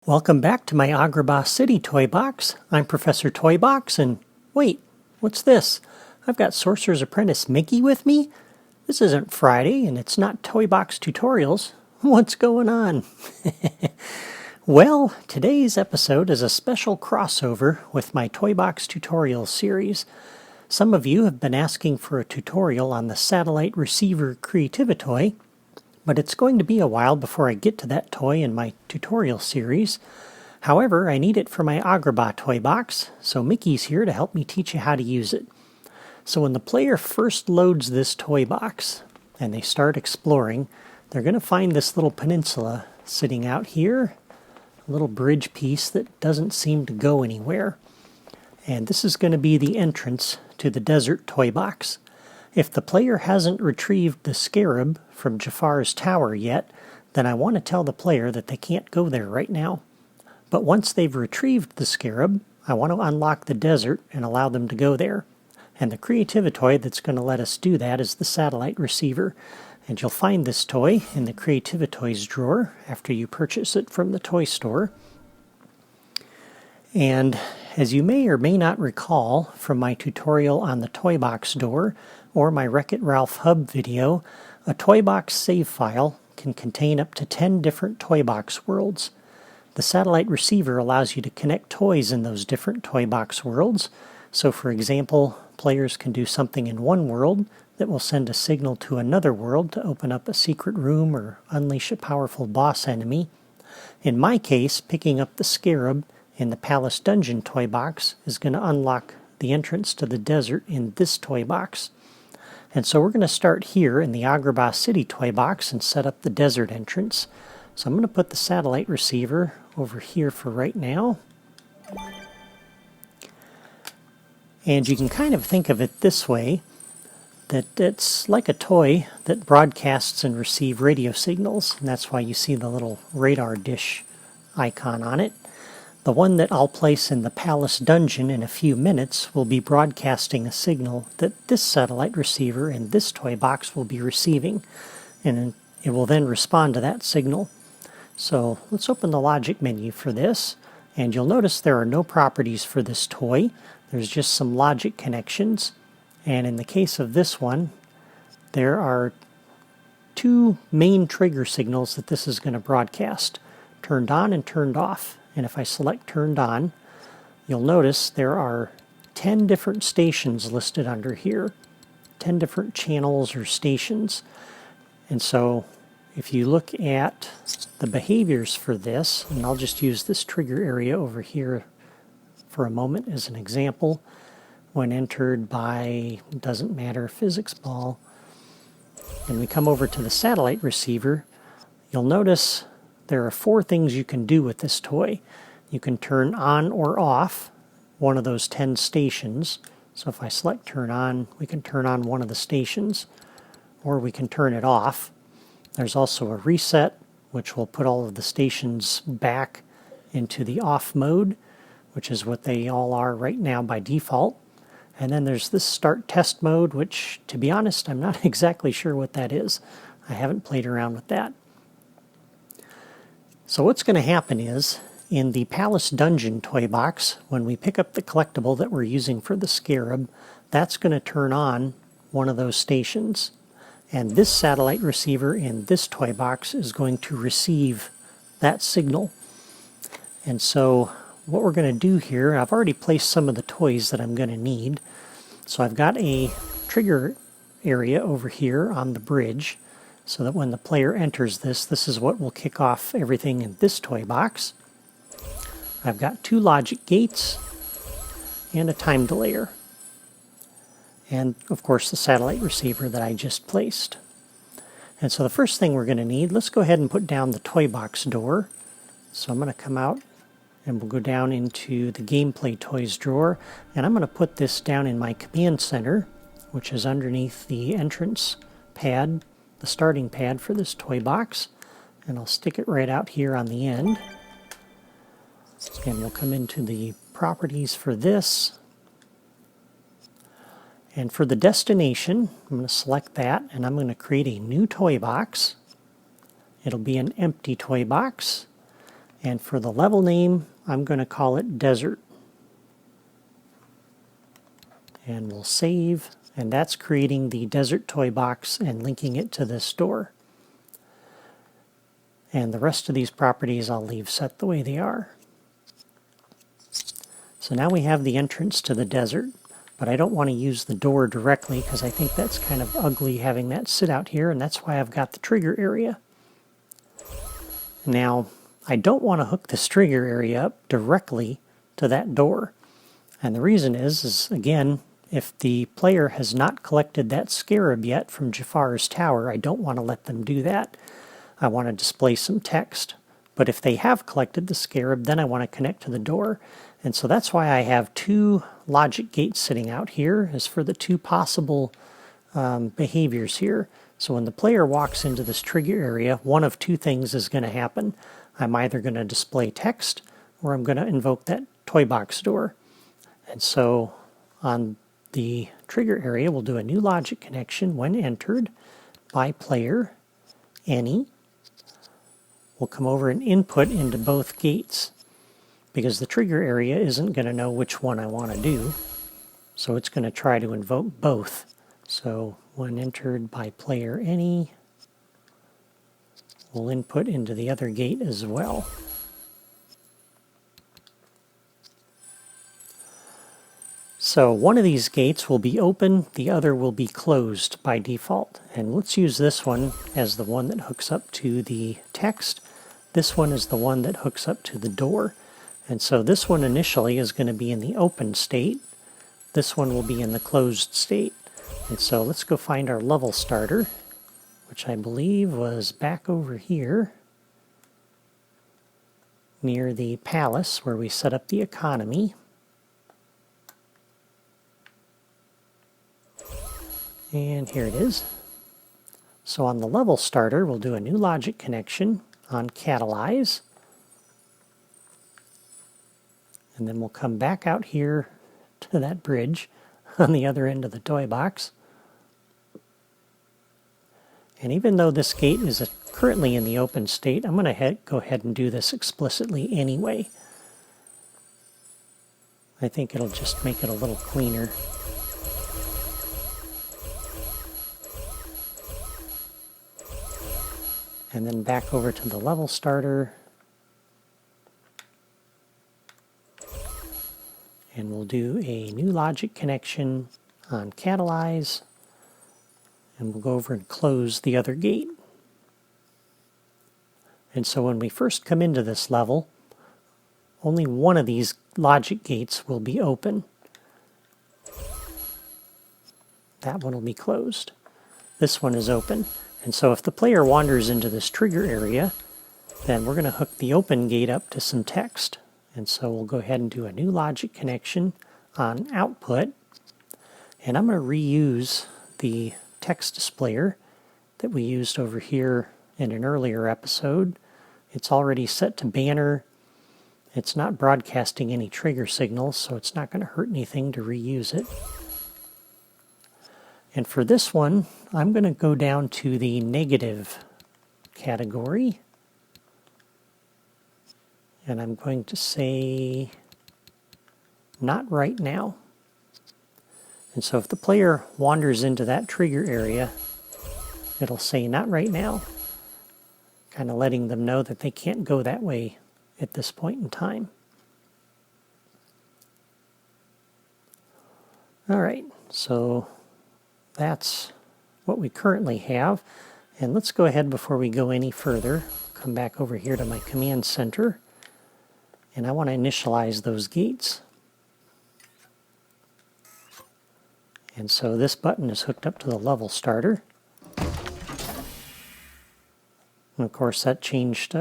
Welcome back to my Agrabah City toy box. I'm Professor Toybox, and wait, what's this? I've got Sorcerer's Apprentice Mickey with me? This isn't Friday, and it's not Toy Box Tutorials. What's going on? Well, today's episode is a special crossover with my Toy Box Tutorials series. Some of you have been asking for a tutorial on the satellite receiver Creativitoy, but it's going to be a while before I get to that toy in my tutorial series. However, I need it for my Agrabah toy box, so Mickey's here to help me teach you how to use it. So when the player first loads this toy box and they start exploring, they're going to find this little peninsula sitting out here, a little bridge piece that doesn't seem to go anywhere. And this is going to be the entrance to the desert toy box. If the player hasn't retrieved the scarab from Jafar's tower yet, then I want to tell the player that they can't go there right now. But once they've retrieved the scarab, I want to unlock the desert and allow them to go there. And the Creativitoy that's going to let us do that is the satellite receiver. And you'll find this toy in the Creativitoys drawer after you purchase it from the toy store. And as you may or may not recall from my tutorial on the toy box door or my Wreck-It Ralph Hub video, a toy box save file can contain up to 10 different toy box worlds. The satellite receiver allows you to connect toys in those different toy box worlds. So for example, players can do something in one world that will send a signal to another world to open up a secret room or unleash a powerful boss enemy. In my case, picking up the scarab in the Palace Dungeon toy box is going to unlock the entrance to the desert in this toy box. And so we're going to start here in the Agrabah City toy box and set up the desert entrance. So I'm going to put the satellite receiver over here for right now. And you can kind of think of it this way, that it's like a toy that broadcasts and receives radio signals, and that's why you see the little radar dish icon on it. The one that I'll place in the Palace Dungeon in a few minutes will be broadcasting a signal that this satellite receiver in this toy box will be receiving, and it will then respond to that signal. So let's open the logic menu for this, and you'll notice there are no properties for this toy. There's just some logic connections, and in the case of this one, there are two main trigger signals that this is going to broadcast, turned on and turned off. And if I select turned on, you'll notice there are 10 different stations listed under here, 10 different channels or stations. And so if you look at the behaviors for this, and I'll just use this trigger area over here for a moment as an example, when entered by, doesn't matter, physics ball, and we come over to the satellite receiver, you'll notice there are 4 things you can do with this toy. You can turn on or off one of those 10 stations. So if I select turn on, we can turn on one of the stations, or we can turn it off. There's also a reset, which will put all of the stations back into the off mode, which is what they all are right now by default. And then there's this start test mode, which, to be honest, I'm not exactly sure what that is. I haven't played around with that. So what's going to happen is, in the Palace Dungeon toy box, when we pick up the collectible that we're using for the scarab, that's going to turn on one of those stations. And this satellite receiver in this toy box is going to receive that signal. And so what we're going to do here, I've already placed some of the toys that I'm going to need. So I've got a trigger area over here on the bridge, so that when the player enters this, this is what will kick off everything in this toy box. I've got 2 logic gates and a time delayer. And of course the satellite receiver that I just placed. And so the first thing we're going to need, let's go ahead and put down the toy box door. So I'm going to come out and we'll go down into the gameplay toys drawer, and I'm going to put this down in my command center, which is underneath the entrance pad, the starting pad for this toy box, and I'll stick it right out here on the end. And we'll come into the properties for this, and for the destination I'm going to select that, and I'm going to create a new toy box. It'll be an empty toy box, And for the level name, I'm going to call it Desert. And we'll save, and that's creating the Desert toy box and linking it to this door. And the rest of these properties I'll leave set the way they are. So now we have the entrance to the desert, but I don't want to use the door directly because I think that's kind of ugly having that sit out here, and that's why I've got the trigger area. Now, I don't want to hook this trigger area up directly to that door. And the reason is again, if the player has not collected that scarab yet from Jafar's tower, I don't want to let them do that. I want to display some text. But if they have collected the scarab, then I want to connect to the door. And so that's why I have two logic gates sitting out here, as for the two possible behaviors here. So when the player walks into this trigger area, one of two things is going to happen. I'm either going to display text, or I'm going to invoke that toy box door. And so on the trigger area, we'll do a new logic connection when entered by player, any. We'll come over and input into both gates, because the trigger area isn't going to know which one I want to do. So it's going to try to invoke both. So when entered by player any, we'll input into the other gate as well. So one of these gates will be open, the other will be closed by default. And let's use this one as the one that hooks up to the text. This one is the one that hooks up to the door. And so this one initially is going to be in the open state. This one will be in the closed state. And so let's go find our level starter, which I believe was back over here near the palace where we set up the economy. And here it is. So on the level starter, we'll do a new logic connection on catalyze. And then we'll come back out here to that bridge on the other end of the toy box. And even though this gate is currently in the open state, I'm going to go ahead and do this explicitly anyway. I think it'll just make it a little cleaner. And then back over to the level starter. And we'll do a new logic connection on catalyze. And we'll go over and close the other gate. And so when we first come into this level, only one of these logic gates will be open. That one will be closed. This one is open. And so if the player wanders into this trigger area, then we're going to hook the open gate up to some text. And so we'll go ahead and do a new logic connection on output. And I'm going to reuse the text displayer that we used over here in an earlier episode. It's already set to banner. It's not broadcasting any trigger signals, so it's not going to hurt anything to reuse it. And for this one, I'm going to go down to the negative category. And I'm going to say, not right now. And so if the player wanders into that trigger area, it'll say, not right now. Kind of letting them know that they can't go that way at this point in time. All right, so that's what we currently have. And let's go ahead before we go any further, come back over here to my command center. And I want to initialize those gates. And so this button is hooked up to the level starter. And of course that changed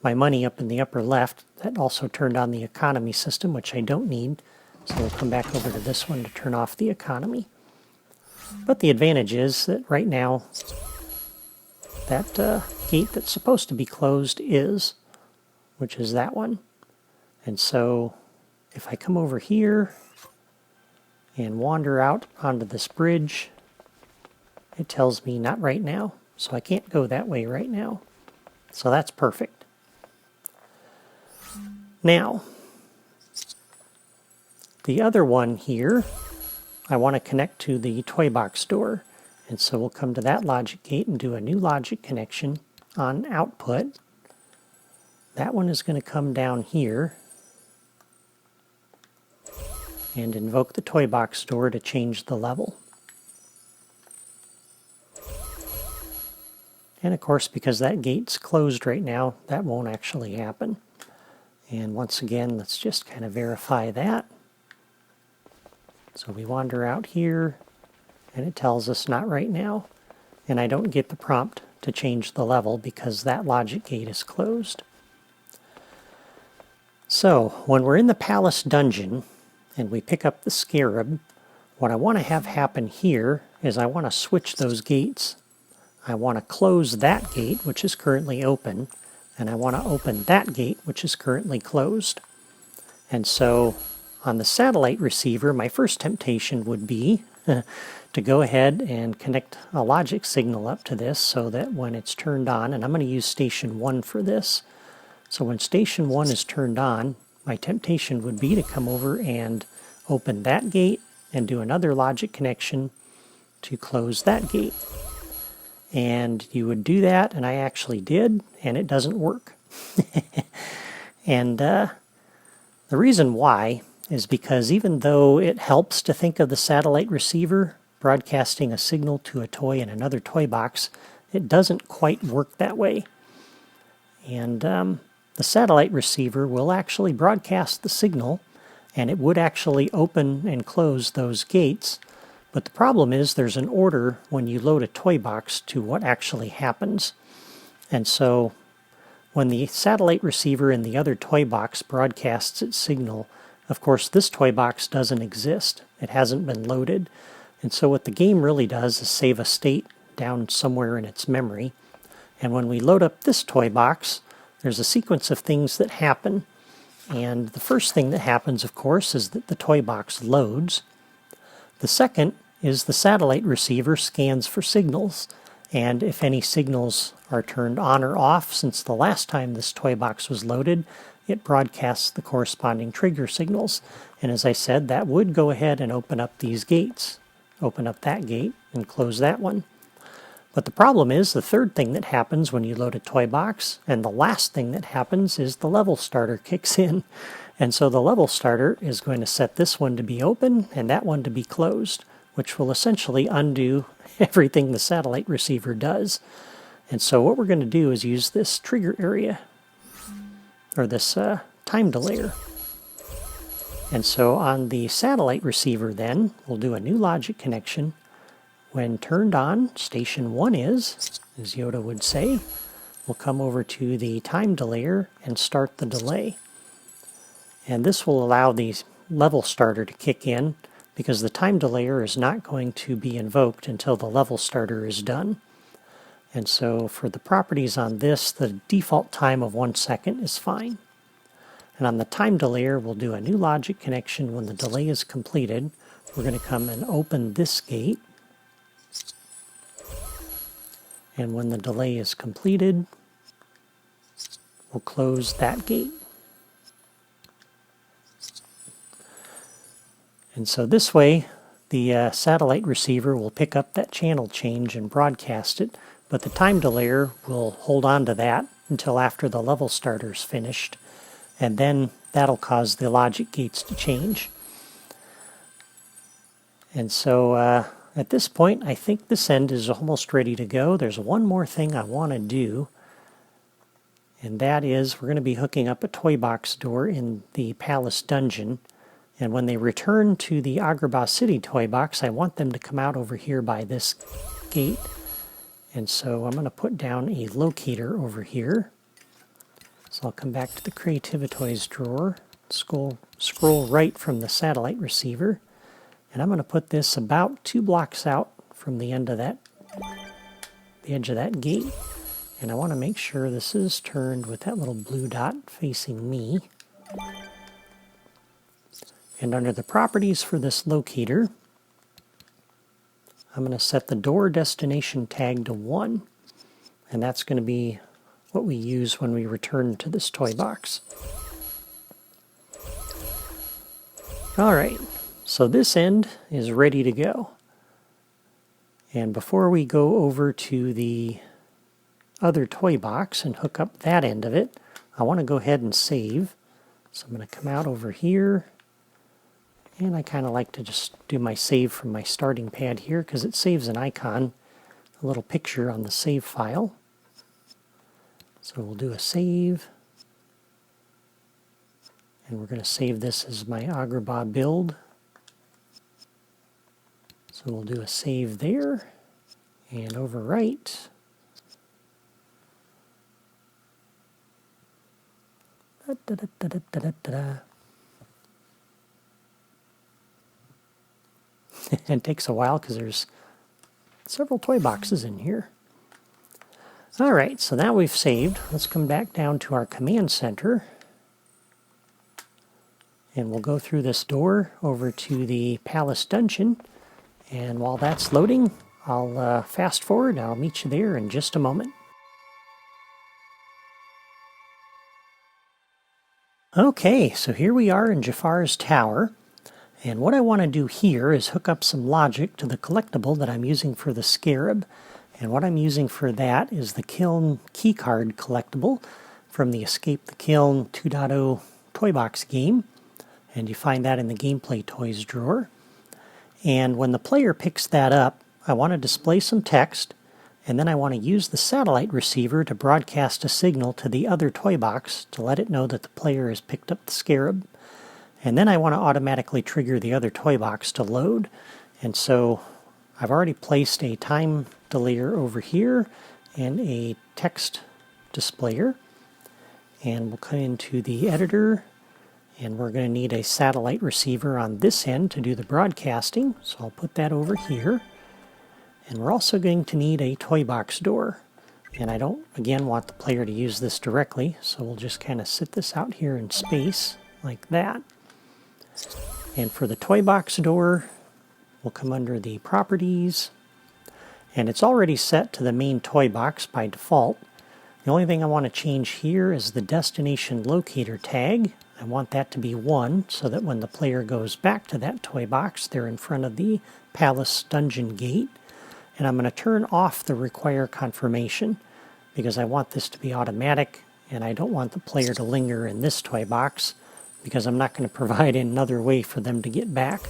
my money up in the upper left. That also turned on the economy system, which I don't need. So we'll come back over to this one to turn off the economy. But the advantage is that right now that gate that's supposed to be closed is, which is that one. And so if I come over here and wander out onto this bridge, it tells me not right now. So I can't go that way right now. So that's perfect. Now, the other one here, I want to connect to the toy box door. And so we'll come to that logic gate and do a new logic connection on output. That one is going to come down here and invoke the toy box door to change the level. And of course, because that gate's closed right now, that won't actually happen. And once again, let's just kind of verify that. So we wander out here, and it tells us not right now. And I don't get the prompt to change the level because that logic gate is closed. So when we're in the palace dungeon and we pick up the scarab, what I want to have happen here is I want to switch those gates. I want to close that gate, which is currently open, and I want to open that gate, which is currently closed. And so on the satellite receiver, my first temptation would be to go ahead and connect a logic signal up to this so that when it's turned on, and I'm going to use station 1 for this, so when station 1 is turned on, my temptation would be to come over and open that gate and do another logic connection to close that gate. And you would do that, and I actually did, and it doesn't work. And the reason why is because even though it helps to think of the satellite receiver broadcasting a signal to a toy in another toy box, it doesn't quite work that way. And the satellite receiver will actually broadcast the signal, and it would actually open and close those gates. But the problem is there's an order when you load a toy box to what actually happens. And so when the satellite receiver in the other toy box broadcasts its signal, of course this toy box doesn't exist. It hasn't been loaded. And so what the game really does is save a state down somewhere in its memory. And when we load up this toy box, there's a sequence of things that happen. And the first thing that happens, of course, is that the toy box loads. The second is the satellite receiver scans for signals, and if any signals are turned on or off since the last time this toy box was loaded, it broadcasts the corresponding trigger signals. And as I said, that would go ahead and open up these gates, open up that gate and close that one. But the problem is the third thing that happens when you load a toy box, and the last thing that happens, is the level starter kicks in. And so the level starter is going to set this one to be open and that one to be closed, which will essentially undo everything the satellite receiver does. And so what we're going to do is use this trigger area, or this time delayer. And so on the satellite receiver then, we'll do a new logic connection. When turned on, station 1 is, as Yoda would say, we'll come over to the time delayer and start the delay. And this will allow the level starter to kick in, because the time delayer is not going to be invoked until the level starter is done. And so for the properties on this, the default time of 1 second is fine. And on the time delayer, we'll do a new logic connection when the delay is completed. We're going to come and open this gate. And when the delay is completed, we'll close that gate. And so this way, the satellite receiver will pick up that channel change and broadcast it, but the time delayer will hold on to that until after the level starter's finished, and then that'll cause the logic gates to change. And so at this point, I think this end is almost ready to go. There's one more thing I want to do, and that is we're going to be hooking up a toy box door in the palace dungeon. And when they return to the Agrabah City toy box, I want them to come out over here by this gate. And so I'm going to put down a locator over here. So I'll come back to the Creativitoys drawer, scroll right from the satellite receiver, and I'm going to put this about 2 blocks out from the end of the edge of that gate. And I want to make sure this is turned with that little blue dot facing me. And under the properties for this locator, I'm going to set the door destination tag to 1. And that's going to be what we use when we return to this toy box. Alright, so this end is ready to go. And before we go over to the other toy box and hook up that end of it, I want to go ahead and save. So I'm going to come out over here, and I kind of like to just do my save from my starting pad here because it saves an icon, a little picture on the save file. So we'll do a save, and we're going to save this as my Agrabah build. So we'll do a save there, and overwrite. It takes a while because there's several toy boxes in here. Alright, so now we've saved. Let's come back down to our command center. And we'll go through this door over to the palace dungeon. And while that's loading, I'll fast forward. I'll meet you there in just a moment. Okay, so here we are in Jafar's tower. And what I want to do here is hook up some logic to the collectible that I'm using for the scarab. And what I'm using for that is the Kiln keycard collectible from the Escape the Kiln 2.0 toy box game. And you find that in the Gameplay Toys drawer. And when the player picks that up, I want to display some text, and then I want to use the satellite receiver to broadcast a signal to the other toy box to let it know that the player has picked up the scarab. And then I want to automatically trigger the other toy box to load. And so I've already placed a time delayer over here and a text displayer. And we'll come into the editor, and we're going to need a satellite receiver on this end to do the broadcasting. So I'll put that over here. And we're also going to need a toy box door. And I don't, again, want the player to use this directly, so we'll just kind of sit this out here in space like that. And for the toy box door, we'll come under the properties. And it's already set to the main toy box by default. The only thing I want to change here is the destination locator tag. I want that to be 1 so that when the player goes back to that toy box, they're in front of the palace dungeon gate. And I'm going to turn off the require confirmation because I want this to be automatic, and I don't want the player to linger in this toy box because I'm not going to provide another way for them to get back.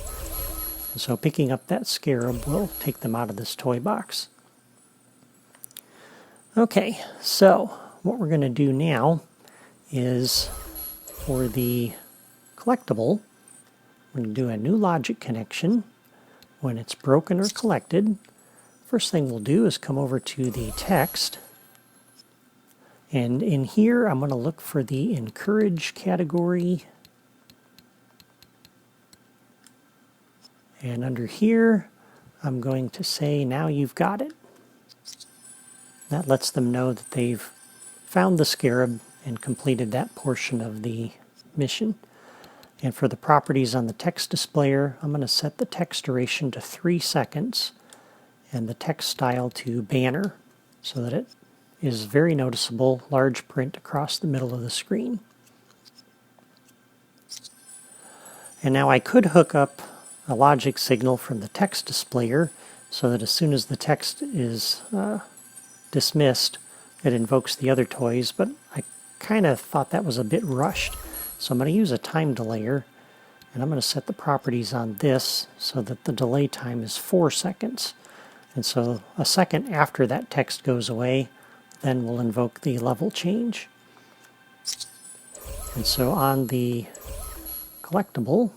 And so picking up that scarab will take them out of this toy box. Okay, so what we're going to do now is for the collectible, we're going to do a new logic connection when it's broken or collected. First thing we'll do is come over to the text, and in here I'm going to look for the encourage category, and under here I'm going to say now you've got it. That lets them know that they've found the scarab and completed that portion of the mission. And for the properties on the text displayer, I'm going to set the text duration to 3 seconds and the text style to banner so that it is very noticeable, large print across the middle of the screen. And now I could hook up a logic signal from the text displayer so that as soon as the text is dismissed, it invokes the other toys, but I kind of thought that was a bit rushed. So I'm going to use a time delayer, and I'm going to set the properties on this so that the delay time is 4 seconds. And so a second after that text goes away, then we'll invoke the level change. And so on the collectible,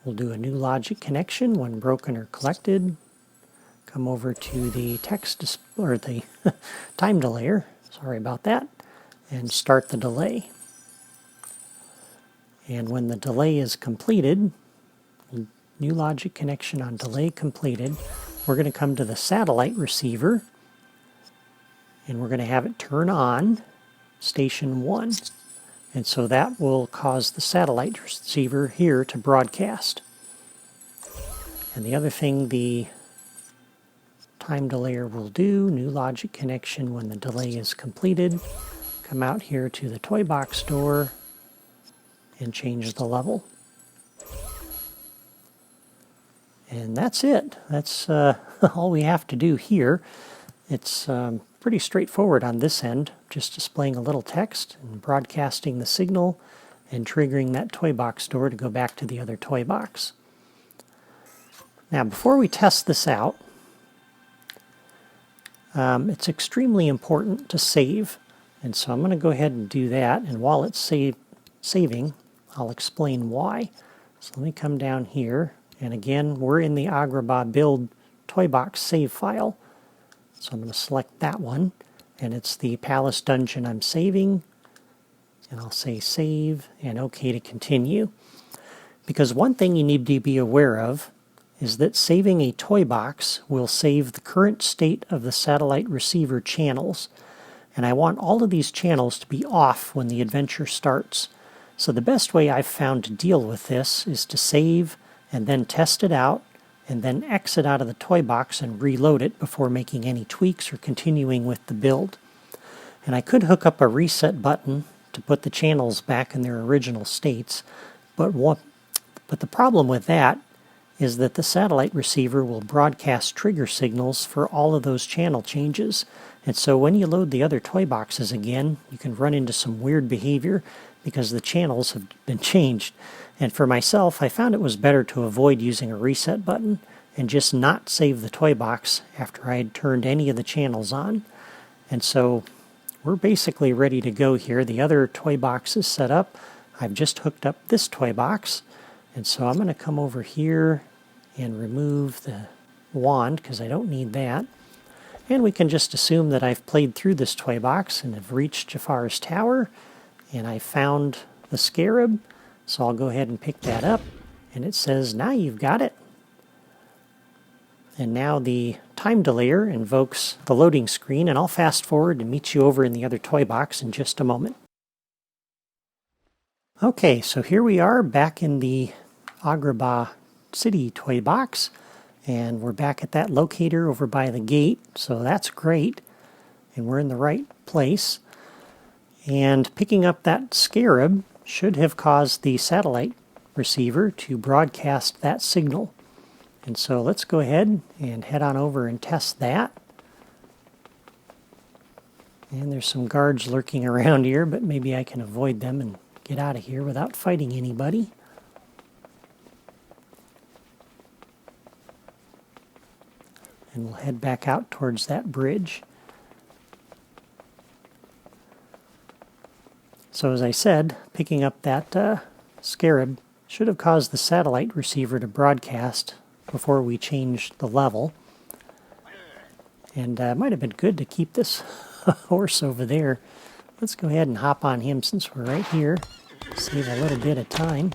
we'll do a new logic connection when broken or collected. Come over to the text or the time delayer, sorry about that, and start the delay. And when the delay is completed, new logic connection on delay completed, we're going to come to the satellite receiver, and we're going to have it turn on station 1. And so that will cause the satellite receiver here to broadcast. And the other thing the time delayer will do, new logic connection when the delay is completed, come out here to the toy box door, and change the level. And that's it. That's all we have to do here. It's pretty straightforward on this end, just displaying a little text and broadcasting the signal and triggering that toy box door to go back to the other toy box. Now, before we test this out, it's extremely important to save. And so I'm going to go ahead and do that. And while it's saving, I'll explain why. So let me come down here. And again, we're in the Agrabah build toy box save file. So I'm going to select that one. And it's the palace dungeon I'm saving. And I'll say save and OK to continue. Because one thing you need to be aware of is that saving a toy box will save the current state of the satellite receiver channels. And I want all of these channels to be off when the adventure starts. So the best way I've found to deal with this is to save and then test it out and then exit out of the toy box and reload it before making any tweaks or continuing with the build. And I could hook up a reset button to put the channels back in their original states, but the problem with that is that the satellite receiver will broadcast trigger signals for all of those channel changes. And so when you load the other toy boxes again, you can run into some weird behavior because the channels have been changed. And for myself, I found it was better to avoid using a reset button and just not save the toy box after I had turned any of the channels on. And so we're basically ready to go here. The other toy box is set up. I've just hooked up this toy box. And so I'm going to come over here and remove the wand because I don't need that. And we can just assume that I've played through this toy box and have reached Jafar's tower. And I found the scarab. So I'll go ahead and pick that up. And it says, now you've got it. And now the time delayer invokes the loading screen. And I'll fast forward and meet you over in the other toy box in just a moment. Okay, so here we are back in the Agrabah City toy box, and we're back at that locator over by the gate, so that's great, and we're in the right place. And picking up that scarab should have caused the satellite receiver to broadcast that signal. And so let's go ahead and head on over and test that. And there's some guards lurking around here, but maybe I can avoid them and get out of here without fighting anybody. And we'll head back out towards that bridge. So as I said, picking up that scarab should have caused the satellite receiver to broadcast before we changed the level. And it might have been good to keep this horse over there. Let's go ahead and hop on him since we're right here. Save a little bit of time.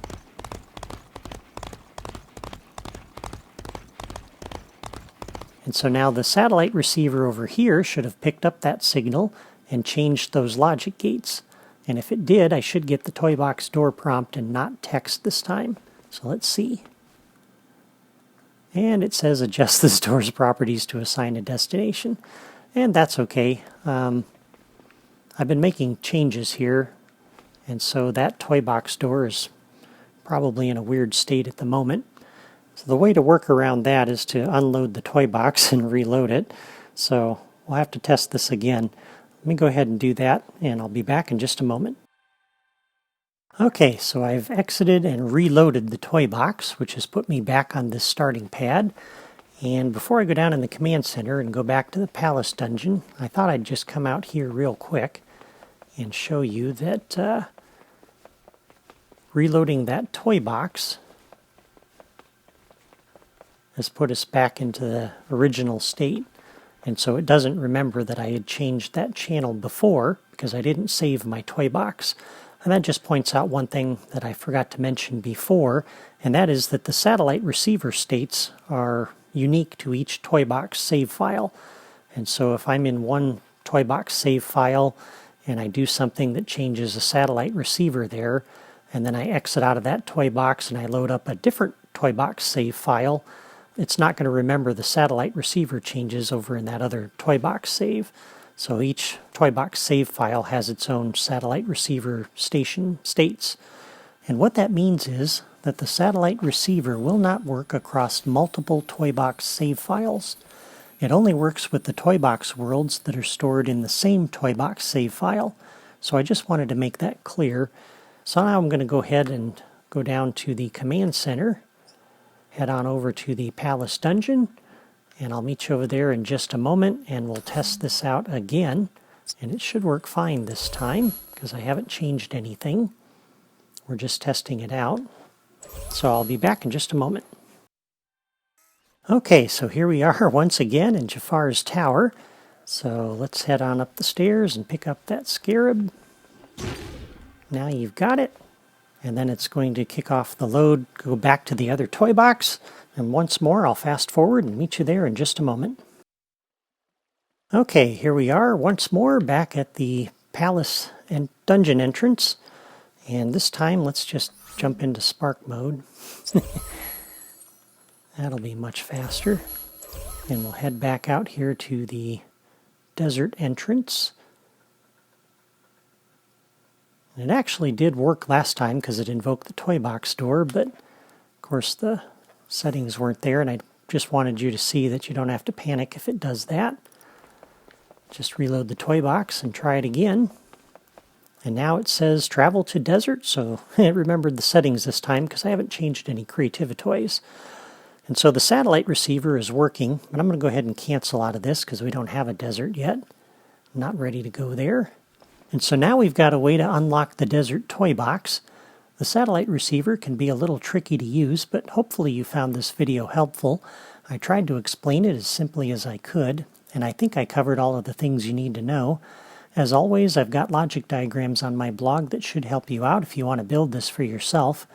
And so now the satellite receiver over here should have picked up that signal and changed those logic gates. And if it did, I should get the toy box door prompt and not text this time. So let's see. And it says adjust the store's properties to assign a destination. And that's okay. I've been making changes here. And so that toy box door is probably in a weird state at the moment. So the way to work around that is to unload the toy box and reload it. So we'll have to test this again. Let me go ahead and do that, and I'll be back in just a moment. Okay, so I've exited and reloaded the toy box, which has put me back on this starting pad. And before I go down in the command center and go back to the palace dungeon, I thought I'd just come out here real quick and show you that reloading that toy box has put us back into the original state. And so it doesn't remember that I had changed that channel before because I didn't save my toy box. And that just points out one thing that I forgot to mention before, and that is that the satellite receiver states are unique to each toy box save file. And so if I'm in one toy box save file and I do something that changes a satellite receiver there, and then I exit out of that toy box and I load up a different toy box save file, it's not going to remember the satellite receiver changes over in that other toy box save. So each toy box save file has its own satellite receiver station states. And what that means is that the satellite receiver will not work across multiple Toybox save files. It only works with the Toybox worlds that are stored in the same Toybox save file. So I just wanted to make that clear. So now I'm going to go ahead and go down to the command center, head on over to the palace dungeon, and I'll meet you over there in just a moment, and we'll test this out again. And it should work fine this time, because I haven't changed anything. We're just testing it out. So I'll be back in just a moment. Okay, so here we are once again in Jafar's tower. So let's head on up the stairs and pick up that scarab. Now you've got it. And then it's going to kick off the load, go back to the other toy box. And once more, I'll fast forward and meet you there in just a moment. Okay, here we are once more back at the palace and dungeon entrance. And this time, let's just jump into Spark mode. That'll be much faster. And we'll head back out here to the desert entrance. And it actually did work last time because it invoked the toy box door, but of course the settings weren't there, and I just wanted you to see that you don't have to panic if it does that. Just reload the toy box and try it again. And now it says travel to desert, so it remembered the settings this time because I haven't changed any Creativitoys. And so the satellite receiver is working, but I'm going to go ahead and cancel out of this because we don't have a desert yet. Not ready to go there. And so now we've got a way to unlock the desert toy box. The satellite receiver can be a little tricky to use, but hopefully you found this video helpful. I tried to explain it as simply as I could, and I think I covered all of the things you need to know. As always, I've got logic diagrams on my blog that should help you out if you want to build this for yourself.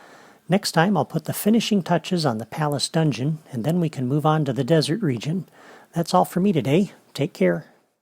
Next time I'll put the finishing touches on the palace dungeon, and then we can move on to the desert region. That's all for me today. Take care.